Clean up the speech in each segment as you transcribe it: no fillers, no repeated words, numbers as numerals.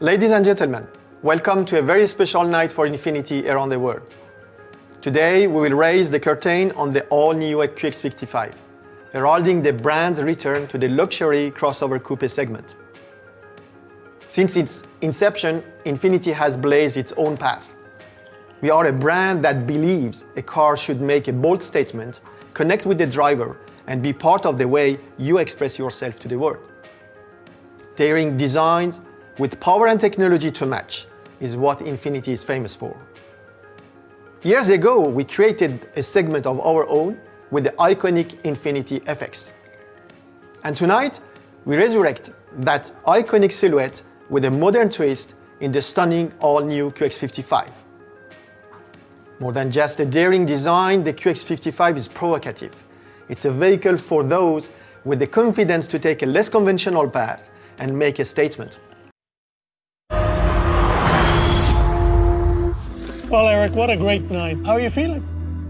Ladies and gentlemen, welcome to a very special night for Infiniti around the world. Today we will raise the curtain on the all-new QX55, heralding the brand's return to the luxury crossover coupe segment. Since its inception, Infiniti has blazed its own path. We are a brand that believes a car should make a bold statement, connect with the driver, and be part of the way you express yourself to the world. Daring designs with power and technology to match is what Infiniti is famous for. Years ago, we created a segment of our own with the iconic Infiniti FX. And tonight, we resurrect that iconic silhouette with a modern twist in the stunning all-new QX55. More than just a daring design, the QX55 is provocative. It's a vehicle for those with the confidence to take a less conventional path and make a statement. Well, Eric, what a great night. How are you feeling?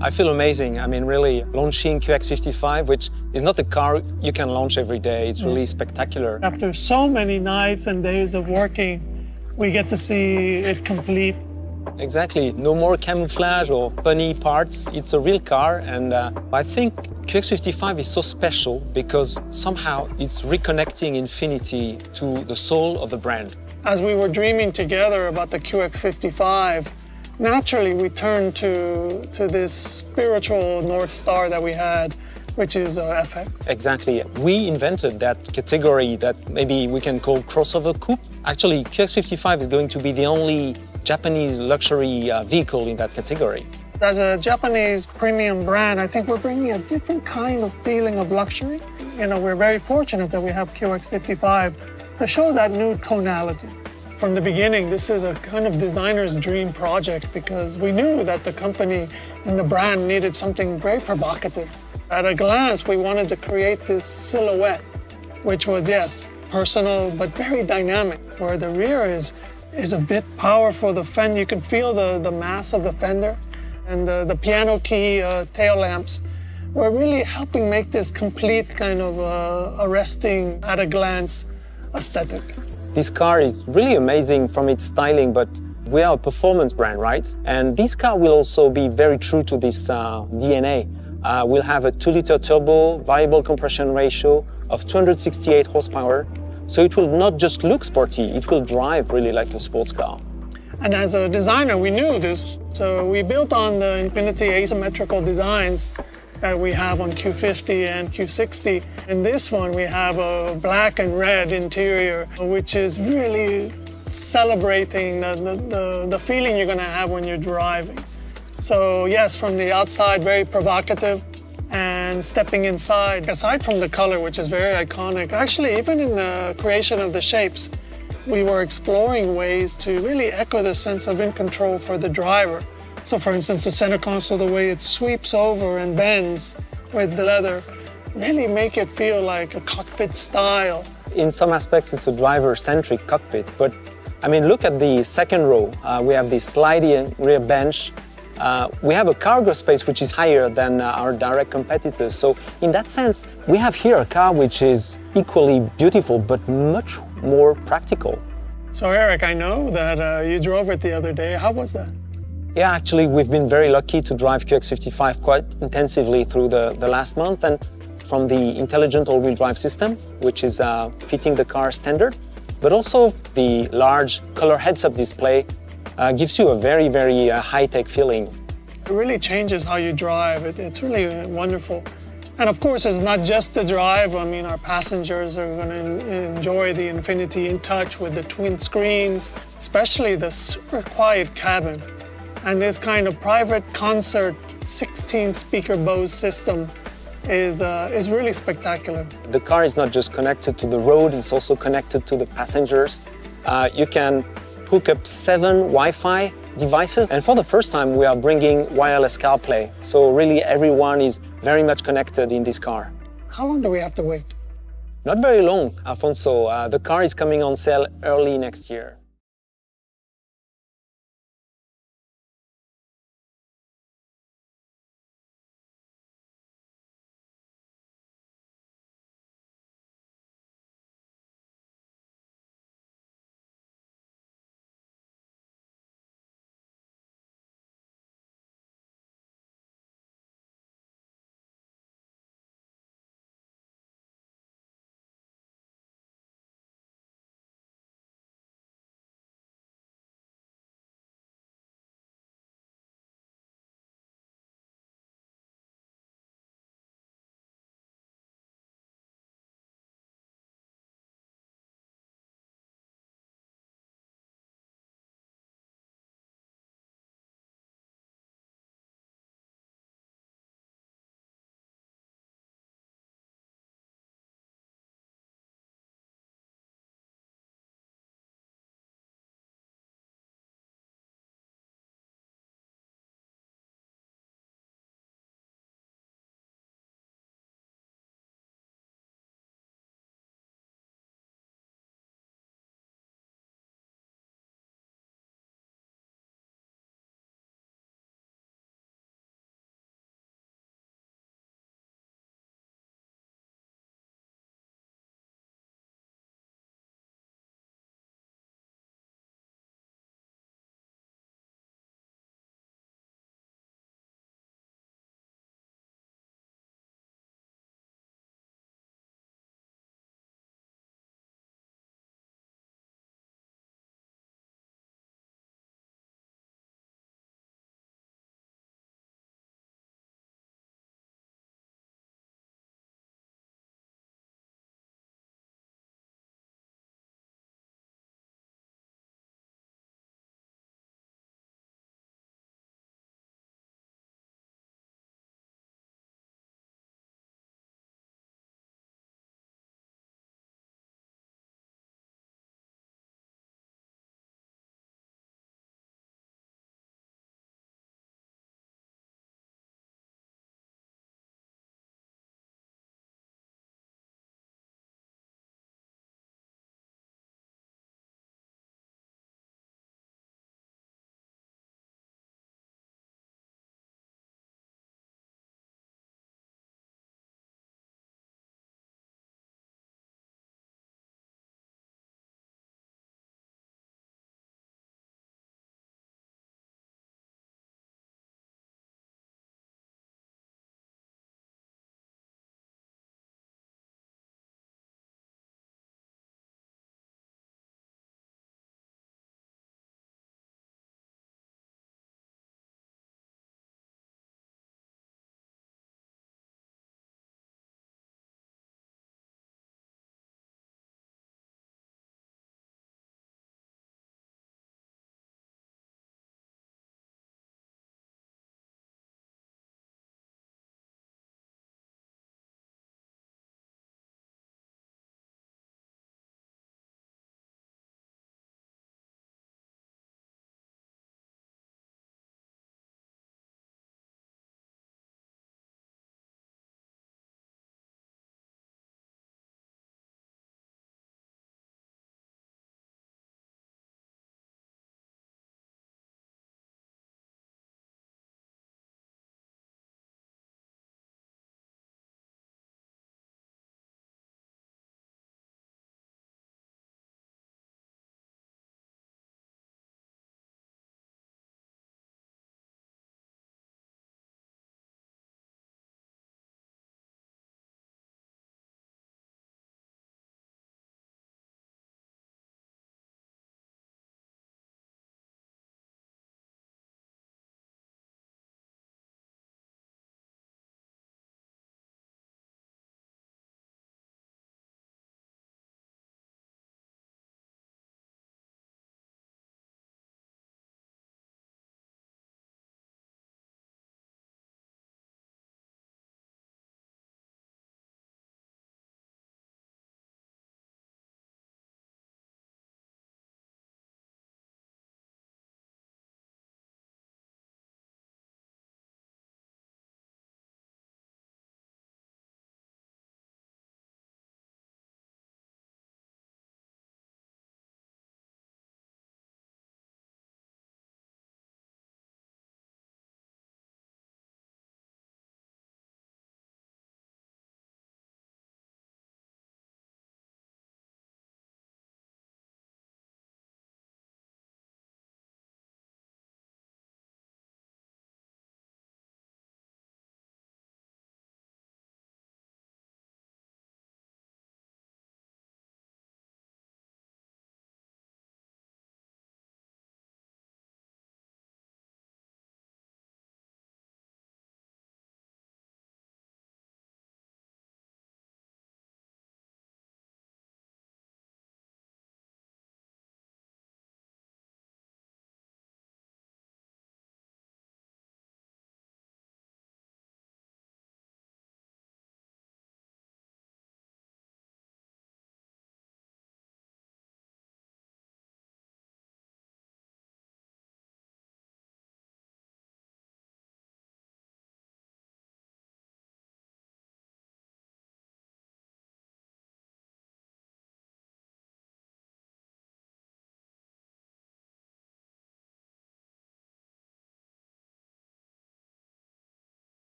I feel amazing. I mean, really, launching QX55, which is not a car you can launch every day. It's really spectacular. After so many nights and days of working, we get to see it complete. Exactly. No more camouflage or funny parts. It's a real car, and I think QX55 is so special because somehow it's reconnecting Infiniti to the soul of the brand. As we were dreaming together about the QX55, naturally we turned to this spiritual North Star that we had, which is FX. Exactly. We invented that category that maybe we can call crossover coupe. Actually, QX55 is going to be the only Japanese luxury vehicle in that category. As a Japanese premium brand, I think we're bringing a different kind of feeling of luxury. You know, we're very fortunate that we have QX55 to show that new tonality. From the beginning, this is a kind of designer's dream project because we knew that the company and the brand needed something very provocative. At a glance, we wanted to create this silhouette, which was, yes, personal, but very dynamic, where the rear is a bit powerful. The fender, you can feel the mass of the fender, and the piano key tail lamps were really helping make this complete kind of arresting, at a glance, aesthetic. This car is really amazing from its styling, but we are a performance brand, right? And this car will also be very true to this DNA. We'll have a 2-liter turbo, variable compression ratio of 268 horsepower. So it will not just look sporty, it will drive really like a sports car. And as a designer, we knew this. So we built on the Infiniti asymmetrical designs that we have on Q50 and Q60. In this one, we have a black and red interior, which is really celebrating the feeling you're gonna have when you're driving. So yes, from the outside, very provocative, and stepping inside, aside from the color, which is very iconic, actually, even in the creation of the shapes, we were exploring ways to really echo the sense of in control for the driver. So for instance, the center console, the way it sweeps over and bends with the leather, really make it feel like a cockpit style. In some aspects, it's a driver-centric cockpit, but I mean, look at the second row. We have this sliding rear bench. We have a cargo space which is higher than our direct competitors. So in that sense, we have here a car which is equally beautiful, but much more practical. So Eric, I know that you drove it the other day. How was that? Yeah, actually, we've been very lucky to drive QX55 quite intensively through the last month, and from the intelligent all-wheel drive system, which is fitting the car standard, but also the large color heads-up display gives you a very, very high-tech feeling. It really changes how you drive. It's really wonderful. And of course, it's not just the drive. I mean, our passengers are going to enjoy the Infiniti InTouch with the twin screens, especially the super quiet cabin. And this kind of private concert 16-speaker Bose system is really spectacular. The car is not just connected to the road, it's also connected to the passengers. You can hook up 7 Wi-Fi devices, and for the first time we are bringing wireless Carplay. So really everyone is very much connected in this car. How long do we have to wait? Not very long, Alfonso. The car is coming on sale early next year.